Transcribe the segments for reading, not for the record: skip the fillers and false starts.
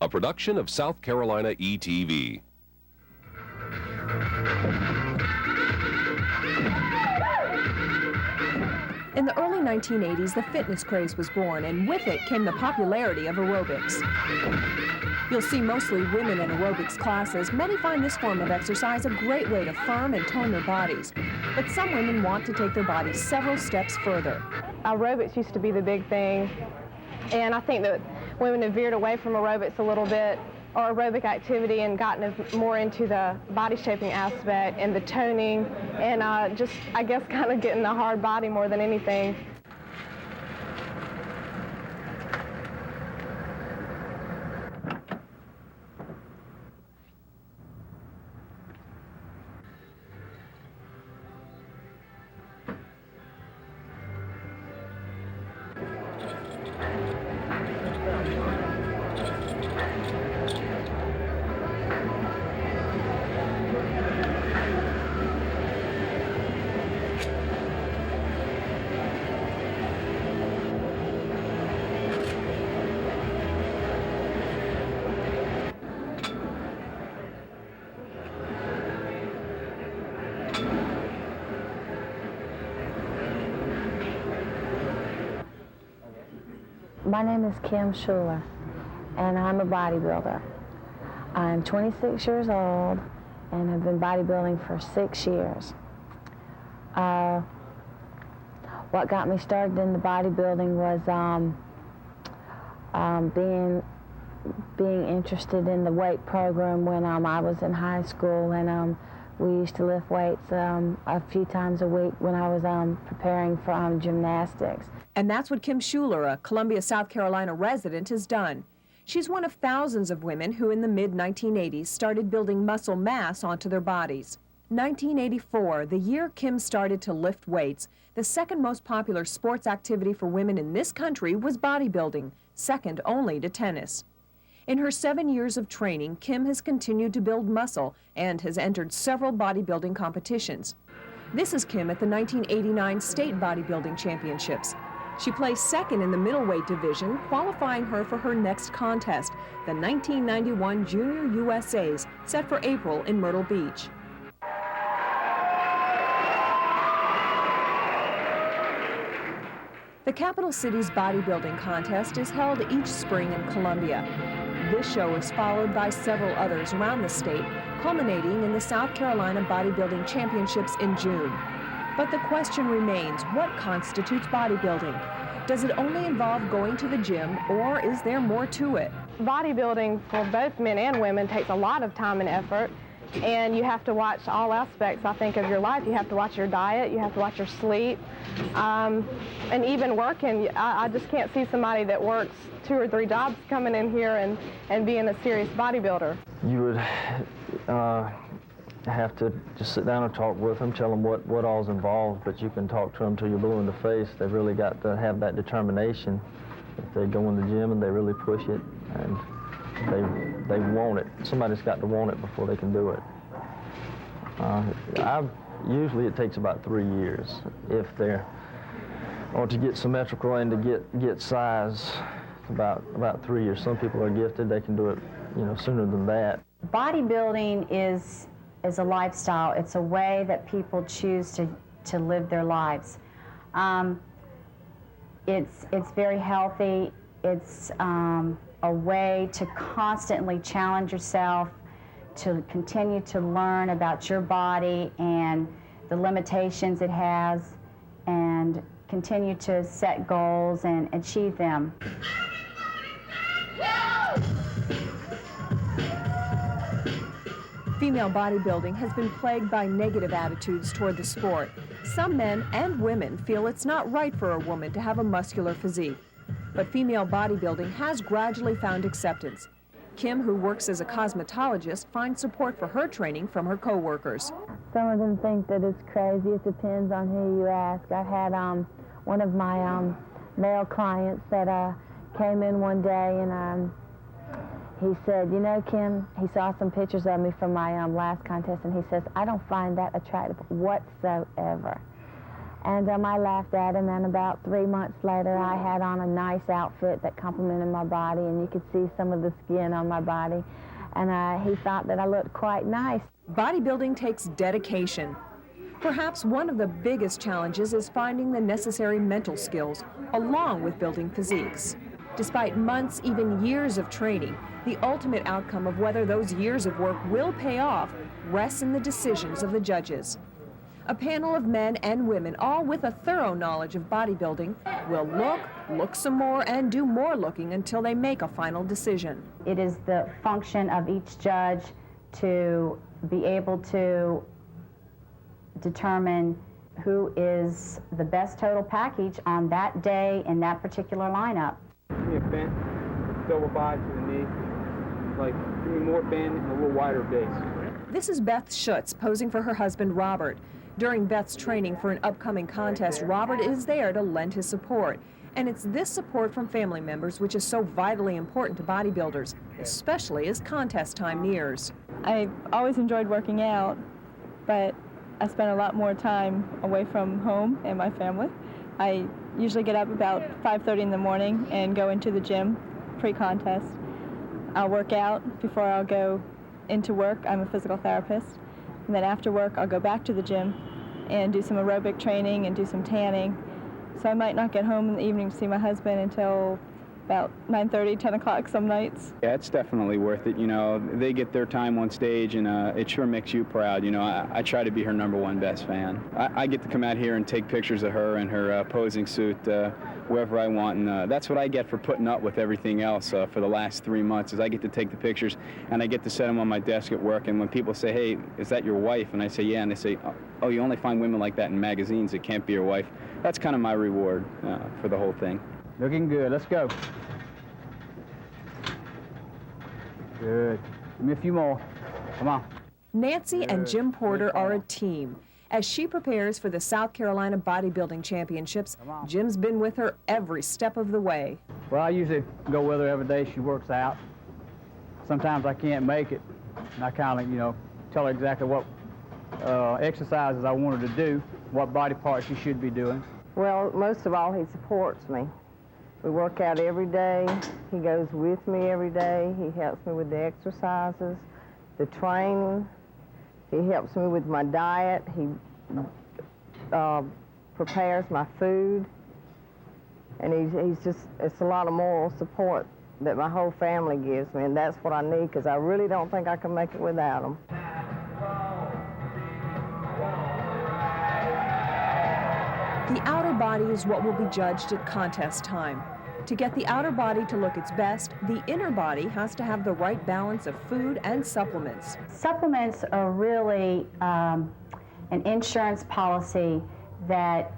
a production of South Carolina ETV. In the early 1980s, the fitness craze was born, and with it came the popularity of aerobics. You'll see mostly women in aerobics classes. Many find this form of exercise a great way to firm and tone their bodies. But some women want to take their bodies several steps further. Aerobics used to be the big thing, and I think that women have veered away from aerobics a little bit, or aerobic activity, and gotten more into the body shaping aspect and the toning, and just, I guess, kind of getting a hard body more than anything. My name is Kim Schuler, and I'm a bodybuilder. I'm 26 years old, and I've been bodybuilding for 6 years. What got me started in the bodybuilding was being interested in the weight program when I was in high school, and we used to lift weights a few times a week when I was preparing for gymnastics. And that's what Kim Schuler, a Columbia, South Carolina resident, has done. She's one of thousands of women who in the mid-1980s started building muscle mass onto their bodies. 1984, the year Kim started to lift weights, the second most popular sports activity for women in this country was bodybuilding, second only to tennis. In her 7 years of training, Kim has continued to build muscle and has entered several bodybuilding competitions. This is Kim at the 1989 State Bodybuilding Championships. She placed second in the middleweight division, qualifying her for her next contest, the 1991 Junior USAs, set for April in Myrtle Beach. The capital city's bodybuilding contest is held each spring in Columbia. This show is followed by several others around the state, culminating in the South Carolina Bodybuilding Championships in June. But the question remains, what constitutes bodybuilding? Does it only involve going to the gym, or is there more to it? Bodybuilding for both men and women takes a lot of time and effort, and you have to watch all aspects, I think, of your life. You have to watch your diet, you have to watch your sleep, and even working. I just can't see somebody that works 2 or 3 jobs coming in here and being a serious bodybuilder. You would have to just sit down and talk with them, tell them what all's involved, but you can talk to them till you're blue in the face. They've really got to have that determination. If they go in the gym and they really push it and they want it. Somebody's got to want it before they can do it. Usually it takes about 3 years if they're, or to get symmetrical and to get size, about 3 years. Some people are gifted, they can do it, sooner than that. Bodybuilding is a lifestyle. It's a way that people choose to live their lives. It's very healthy. It's a way to constantly challenge yourself, to continue to learn about your body and the limitations it has, and continue to set goals and achieve them. Female bodybuilding has been plagued by negative attitudes toward the sport. Some men and women feel it's not right for a woman to have a muscular physique. But female bodybuilding has gradually found acceptance. Kim, who works as a cosmetologist, finds support for her training from her co-workers. Some of them think that it's crazy. It depends on who you ask. I had one of my male clients that came in one day, and he said, Kim, he saw some pictures of me from my last contest, and he says, I don't find that attractive whatsoever. And I laughed at him, and about 3 months later, I had on a nice outfit that complimented my body, and you could see some of the skin on my body. And he thought that I looked quite nice. Bodybuilding takes dedication. Perhaps one of the biggest challenges is finding the necessary mental skills, along with building physiques. Despite months, even years of training, the ultimate outcome of whether those years of work will pay off rests in the decisions of the judges. A panel of men and women, all with a thorough knowledge of bodybuilding, will look some more, and do more looking until they make a final decision. It is the function of each judge to be able to determine who is the best total package on that day in that particular lineup. Give me a bend, double body to the knee, like give me more bend and a little wider base. This is Beth Schutz posing for her husband Robert. During Beth's training for an upcoming contest, Robert is there to lend his support. And it's this support from family members which is so vitally important to bodybuilders, especially as contest time nears. I've always enjoyed working out, but I spend a lot more time away from home and my family. I usually get up about 5:30 in the morning and go into the gym pre-contest. I'll work out before I'll go into work. I'm a physical therapist. And then after work, I'll go back to the gym and do some aerobic training and do some tanning. So I might not get home in the evening to see my husband until about 9:30, 10 o'clock some nights. Yeah, it's definitely worth it. You know, they get their time on stage, and it sure makes you proud. You know, I try to be her #1 best fan. I get to come out here and take pictures of her in her posing suit wherever I want, and that's what I get for putting up with everything else for the last 3 months, is I get to take the pictures, and I get to set them on my desk at work, and when people say, hey, is that your wife? And I say, yeah, and they say, oh, you only find women like that in magazines. It can't be your wife. That's kind of my reward for the whole thing. Looking good. Let's go. Good. Give me a few more. Come on. Nancy and Jim Porter are a team. As she prepares for the South Carolina Bodybuilding Championships, Jim's been with her every step of the way. Well, I usually go with her every day she works out. Sometimes I can't make it, and I kind of, you know, tell her exactly what exercises I want her to do, what body parts she should be doing. Well, most of all, he supports me. We work out every day. He goes with me every day. He helps me with the exercises, the training. He helps me with my diet. He prepares my food. And he's just, it's a lot of moral support that my whole family gives me, and that's what I need, because I really don't think I can make it without him. The outer body is what will be judged at contest time. To get the outer body to look its best, the inner body has to have the right balance of food and supplements. Supplements are really an insurance policy that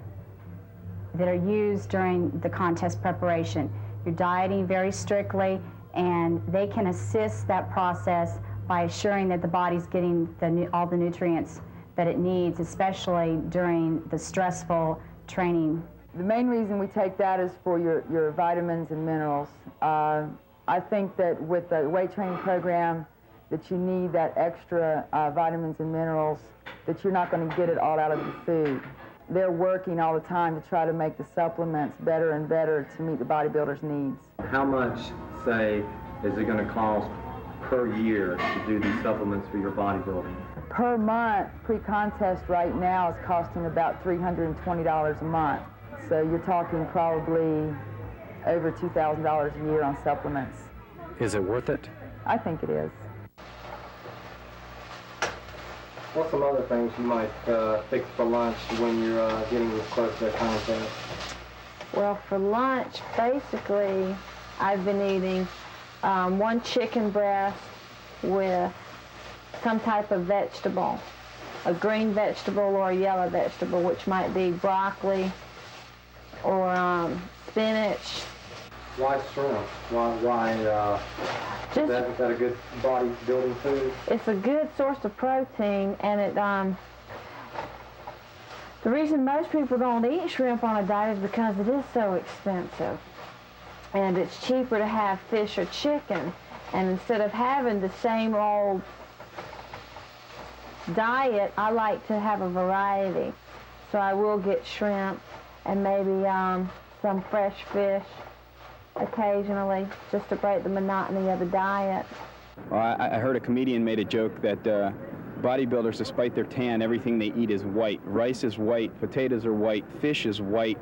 are used during the contest preparation. You're dieting very strictly, and they can assist that process by assuring that the body's getting all the nutrients that it needs, especially during the stressful training. The main reason we take that is for your vitamins and minerals. I think that with the weight training program that you need that extra vitamins and minerals, that you're not going to get it all out of the food. They're working all the time to try to make the supplements better and better to meet the bodybuilder's needs. How much, say, is it going to cost per year to do these supplements for your bodybuilding? Per month, pre-contest right now is costing about $320 a month. So you're talking probably over $2,000 a year on supplements. Is it worth it? I think it is. What's some other things you might fix for lunch when you're getting close to a contest? Well, for lunch, basically, I've been eating one chicken breast with some type of vegetable, a green vegetable or a yellow vegetable, which might be broccoli or spinach. Why shrimp? Is that a good bodybuilding food? It's a good source of protein, and it the reason most people don't eat shrimp on a diet is because it is so expensive, and it's cheaper to have fish or chicken. And instead of having the same old diet, I like to have a variety. so I will get shrimp and maybe some fresh fish occasionally, just to break the monotony of the diet. Well, I heard a comedian made a joke that bodybuilders, despite their tan, everything they eat is white. Rice is white, potatoes are white, fish is white.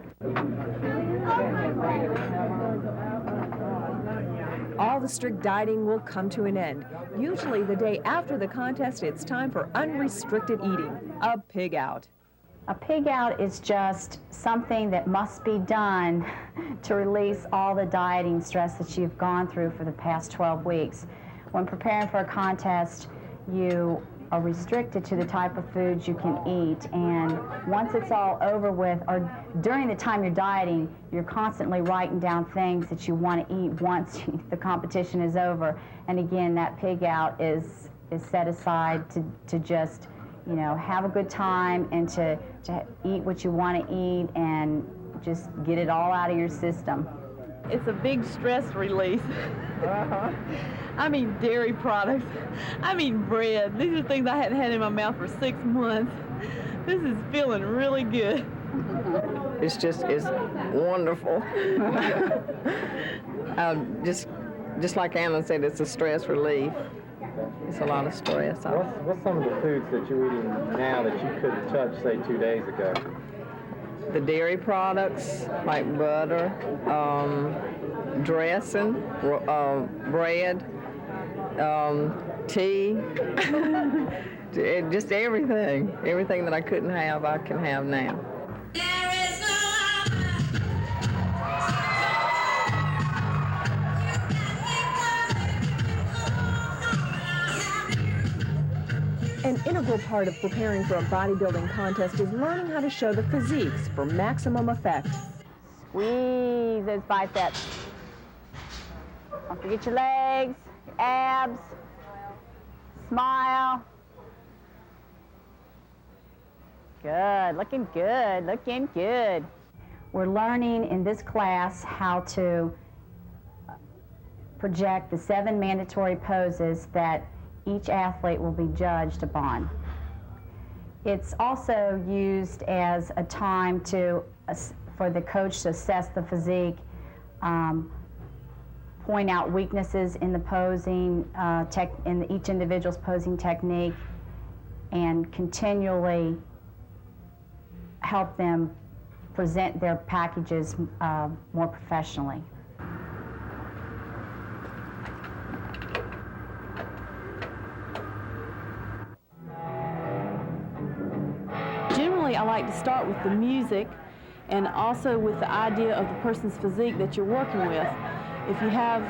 All the strict dieting will come to an end. Usually the day after the contest, it's time for unrestricted eating, a pig out. A pig out is just something that must be done to release all the dieting stress that you've gone through for the past 12 weeks. When preparing for a contest, you are restricted to the type of foods you can eat, and once it's all over with, or during the time you're dieting, you're constantly writing down things that you want to eat once the competition is over. And again, that pig out is set aside to just, you know, have a good time and to eat what you want to eat and just get it all out of your system. It's a big stress release. I mean dairy products. I mean bread. These are things I hadn't had in my mouth for 6 months. This is feeling really good. It's wonderful. Just like Anna said, it's a stress relief. It's a lot of stress. What's some of the foods that you're eating now that you couldn't touch, say, 2 days ago? The dairy products like butter, dressing, bread, tea, just everything. Everything that I couldn't have, I can have now. An integral part of preparing for a bodybuilding contest is learning how to show the physiques for maximum effect. Squeeze those biceps. Don't forget your legs, your abs. Smile. Good, looking good, looking good. We're learning in this class how to project the 7 mandatory poses that each athlete will be judged upon. It's also used as a time for the coach to assess the physique, point out weaknesses in the posing, in each individual's posing technique, and continually help them present their packages more professionally. Generally, I like to start with the music and also with the idea of the person's physique that you're working with. If you have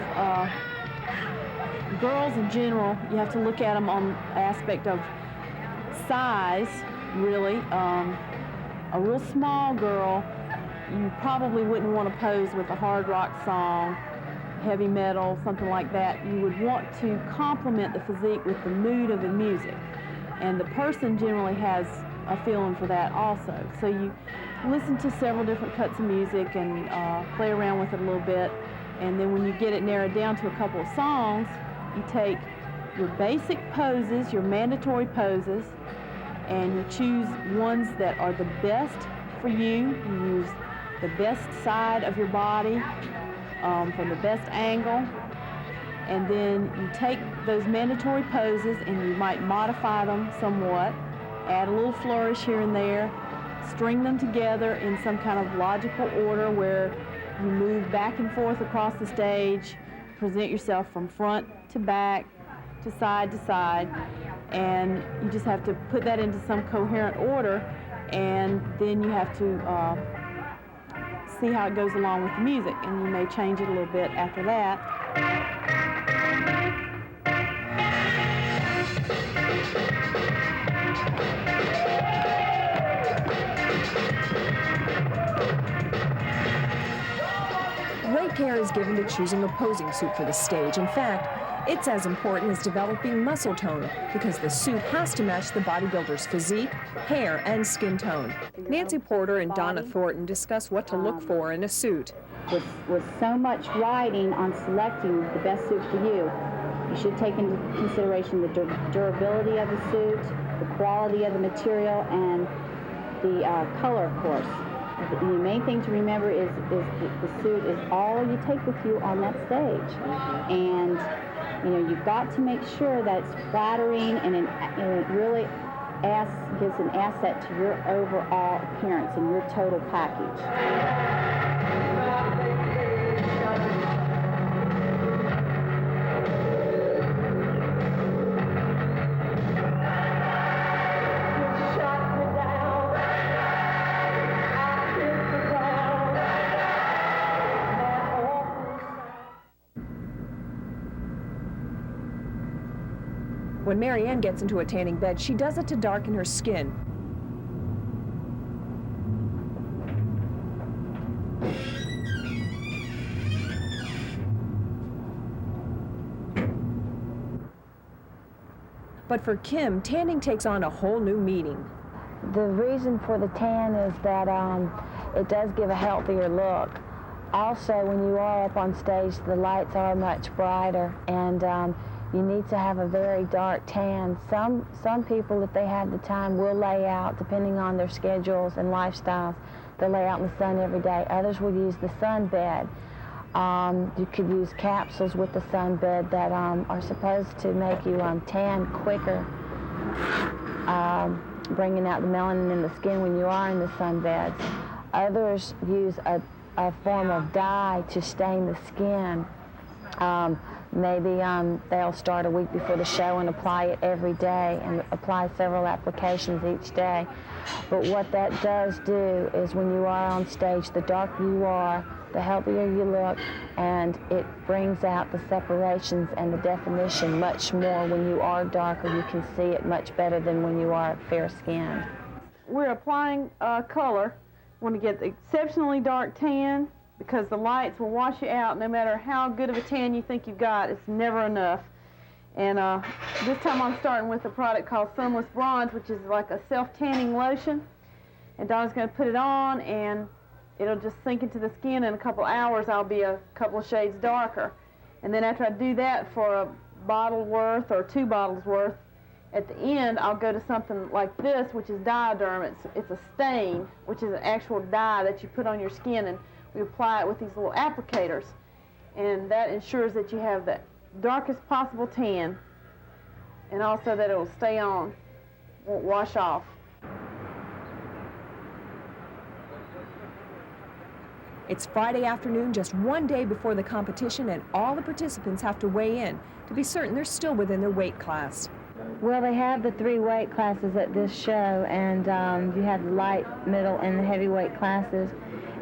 girls in general, you have to look at them on the aspect of size, really. A real small girl, you probably wouldn't want to pose with a hard rock song, heavy metal, something like that. You would want to complement the physique with the mood of the music. And the person generally has a feeling for that also. So you listen to several different cuts of music and play around with it a little bit. And then when you get it narrowed down to a couple of songs, you take your basic poses, your mandatory poses, and you choose ones that are the best for you. You use the best side of your body from the best angle. And then you take those mandatory poses and you might modify them somewhat, add a little flourish here and there, string them together in some kind of logical order where you move back and forth across the stage, present yourself from front to back, to side, and you just have to put that into some coherent order, and then you have to see how it goes along with the music, and you may change it a little bit after that. Great care is given to choosing a posing suit for the stage. In fact, it's as important as developing muscle tone because the suit has to match the bodybuilder's physique, hair, and skin tone. Nancy Porter and Donna Thornton discuss what to look for in a suit. With so much riding on selecting the best suit for you, you should take into consideration the durability of the suit, the quality of the material, and the color, of course. The main thing to remember is the suit is all you take with you on that stage. And, you know, you've got to make sure that it's flattering and it really gives an asset to your overall appearance and your total package. When Marianne gets into a tanning bed, she does it to darken her skin. But for Kim, tanning takes on a whole new meaning. The reason for the tan is that it does give a healthier look. Also, when you are up on stage, the lights are much brighter, and you need to have a very dark tan. Some people, if they have the time, will lay out, depending on their schedules and lifestyles. They'll lay out in the sun every day. Others will use the sunbed. You could use capsules with the sunbed that are supposed to make you tan quicker, bringing out the melanin in the skin when you are in the sunbeds. Others use a form of dye to stain the skin. Maybe they'll start a week before the show and apply it every day and apply several applications each day. But what that does do is when you are on stage, the darker you are, the healthier you look, and it brings out the separations and the definition much more. When you are darker, you can see it much better than when you are fair-skinned. We're applying color. We want to get the exceptionally dark tan, because the lights will wash you out. No matter how good of a tan you think you've got, it's never enough. And this time I'm starting with a product called Sunless Bronze, which is like a self-tanning lotion. And Donna's going to put it on, and it'll just sink into the skin. In a couple hours, I'll be a couple of shades darker. And then after I do that for a bottle worth or 2 bottles worth, at the end, I'll go to something like this, which is Dioderm. It's a stain, which is an actual dye that you put on your skin, and we apply it with these little applicators. And that ensures that you have the darkest possible tan, and also that it will stay on, won't wash off. It's Friday afternoon, just one day before the competition, and all the participants have to weigh in to be certain they're still within their weight class. Well, they have the 3 weight classes at this show, and you have the light, middle, and the heavyweight classes,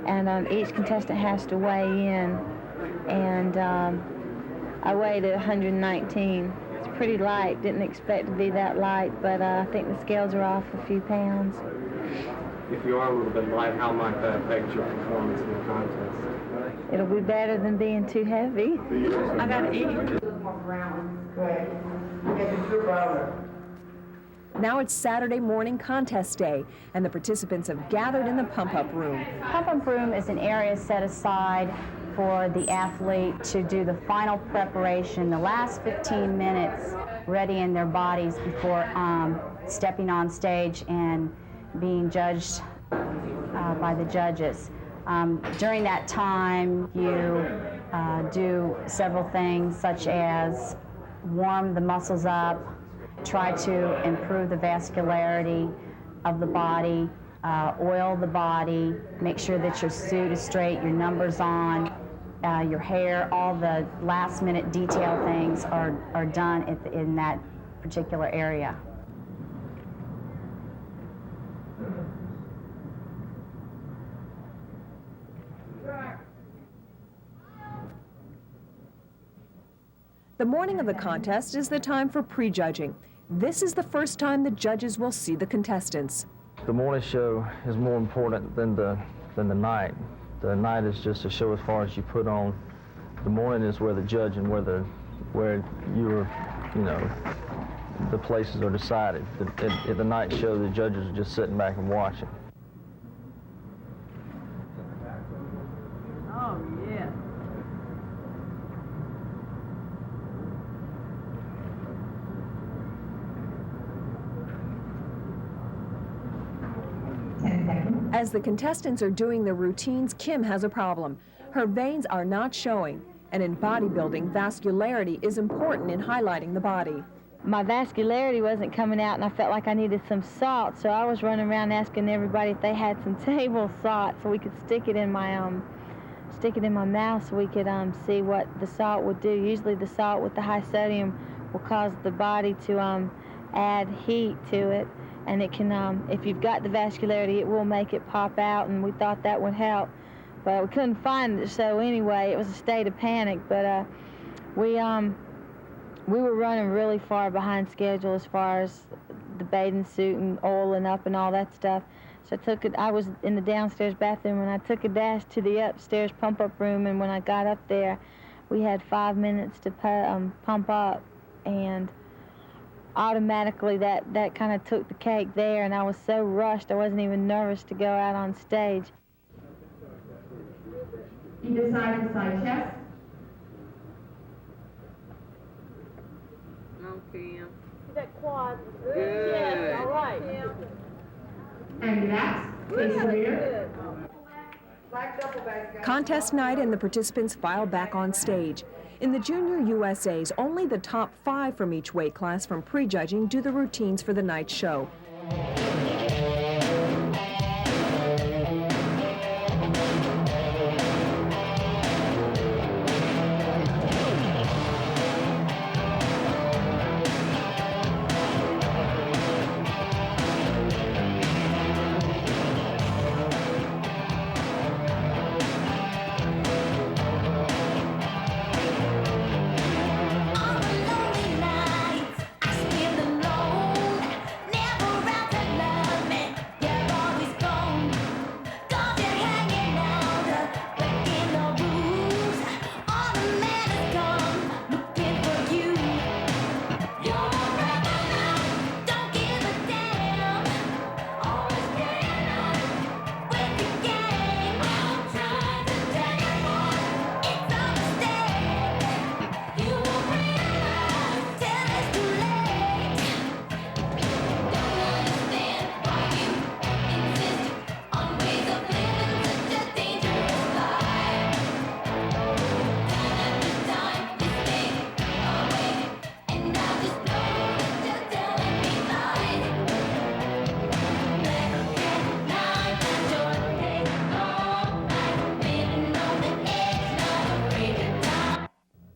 and each contestant has to weigh in, and I weighed at 119. It's pretty light. Didn't expect to be that light, but I think the scales are off a few pounds. If you are a little bit light, how might that affect your performance in the contest? It'll be better than being too heavy. I gotta eat. Now it's Saturday morning contest day, and the participants have gathered in the pump-up room. Pump-up room is an area set aside for the athlete to do the final preparation, the last 15 minutes readying their bodies before stepping on stage and being judged by the judges. During that time, you do several things such as warm the muscles up, try to improve the vascularity of the body, oil the body, make sure that your suit is straight, your number's on, your hair, all the last-minute detail things are done in that particular area. The morning of the contest is the time for prejudging. This is the first time the judges will see the contestants. The morning show is more important than the night. The night is just a show as far as you put on. The morning is where the judge and where you're, you know, the places are decided. At the night show, the judges are just sitting back and watching. Oh, yeah. As the contestants are doing their routines, Kim has a problem. Her veins are not showing, and in bodybuilding, vascularity is important in highlighting the body. My vascularity wasn't coming out, and I felt like I needed some salt, so I was running around asking everybody if they had some table salt so we could stick it in my mouth so we could see what the salt would do. Usually the salt with the high sodium will cause the body to add heat to it, and it can, if you've got the vascularity, it will make it pop out, and we thought that would help. But we couldn't find it, so anyway, it was a state of panic. But we were running really far behind schedule as far as the bathing suit and oiling up and all that stuff. So I was in the downstairs bathroom, and I took a dash to the upstairs pump-up room, and when I got up there, we had 5 minutes to pump up, and automatically that kind of took the cake there, and I was so rushed I wasn't even nervous to go out on stage. Either side to side chest. Okay. That quad. Good. Yes, all right. And relax. Face the rear. Contest night, and the participants file back on stage. In the Junior USAs, only the top 5 from each weight class from prejudging do the routines for the night show.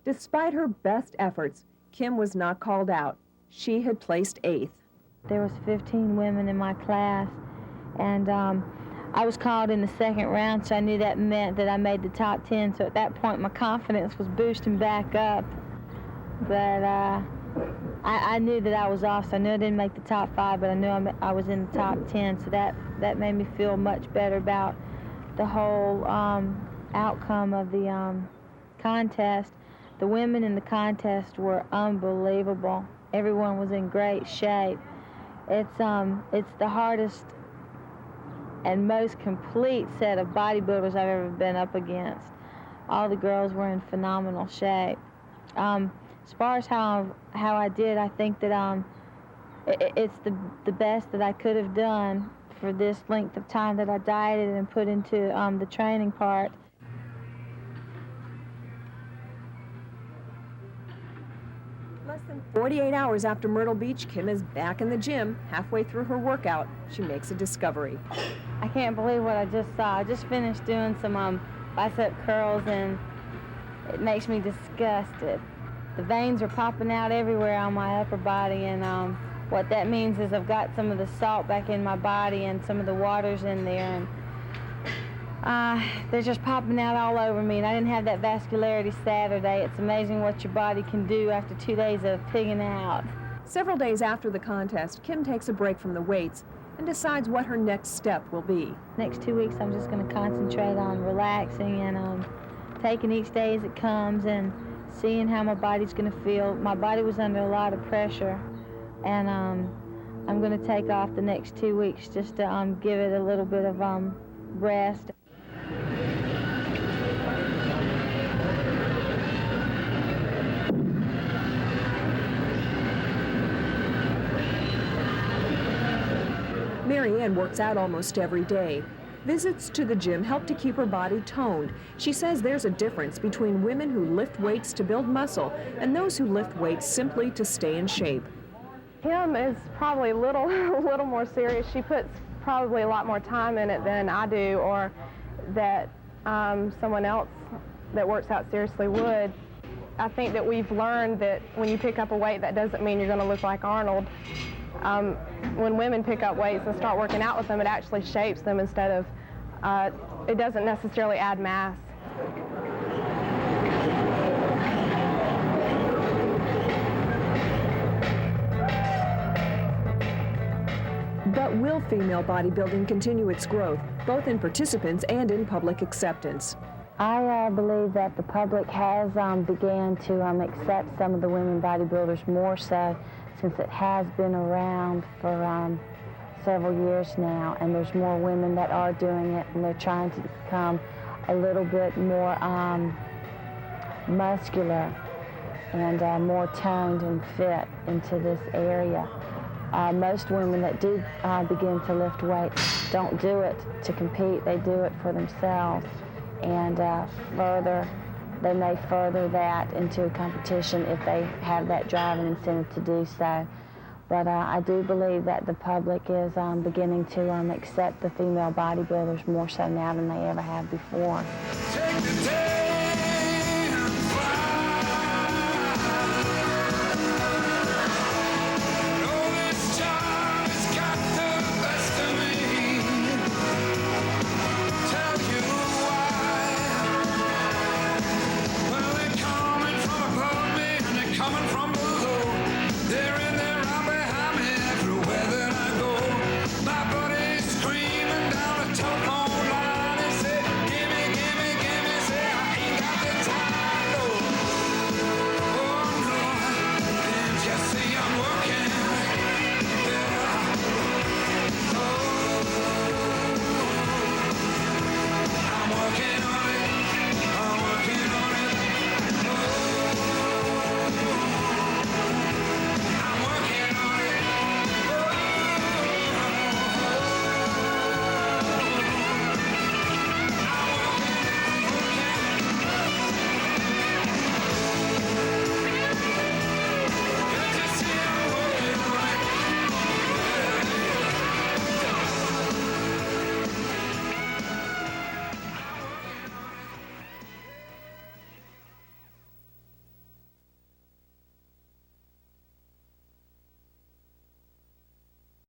Despite her best efforts, Kim was not called out. She had placed 8th. There was 15 women in my class, and I was called in the second round, so I knew that meant that I made the top 10. So at that point, my confidence was boosting back up. But I knew that I was off, so I knew I didn't make the top 5, but I knew I was in the top 10. So that made me feel much better about the whole outcome of the contest. The women in the contest were unbelievable. Everyone was in great shape. It's the hardest and most complete set of bodybuilders I've ever been up against. All the girls were in phenomenal shape. As far as how I did, I think that it's the best that I could have done for this length of time that I dieted and put into the training part. Less than 48 hours after Myrtle Beach, Kim is back in the gym. Halfway through her workout, she makes a discovery. I can't believe what I just saw. I just finished doing some bicep curls, and it makes me disgusted. The veins are popping out everywhere on my upper body, and what that means is I've got some of the salt back in my body and some of the water's in there, and they're just popping out all over me, and I didn't have that vascularity Saturday. It's amazing what your body can do after 2 days of pigging out. Several days after the contest, Kim takes a break from the weights and decides what her next step will be. Next 2 weeks, I'm just going to concentrate on relaxing and taking each day as it comes and seeing how my body's going to feel. My body was under a lot of pressure, and I'm going to take off the next 2 weeks just to give it a little bit of rest. Mary Ann works out almost every day. Visits to the gym help to keep her body toned. She says there's a difference between women who lift weights to build muscle and those who lift weights simply to stay in shape. Kim is probably a little more serious. She puts probably a lot more time in it than I do, or that someone else that works out seriously would. I think that we've learned that when you pick up a weight, that doesn't mean you're going to look like Arnold. When women pick up weights and start working out with them, it actually shapes them instead of, it doesn't necessarily add mass. But will female bodybuilding continue its growth, both in participants and in public acceptance? I believe that the public has began to accept some of the women bodybuilders more so, since it has been around for several years now, and there's more women that are doing it, and they're trying to become a little bit more muscular and more toned and fit into this area. Most women that do begin to lift weights don't do it to compete, they do it for themselves. And they may further that into a competition if they have that drive and incentive to do so. But I do believe that the public is beginning to accept the female bodybuilders more so now than they ever have before.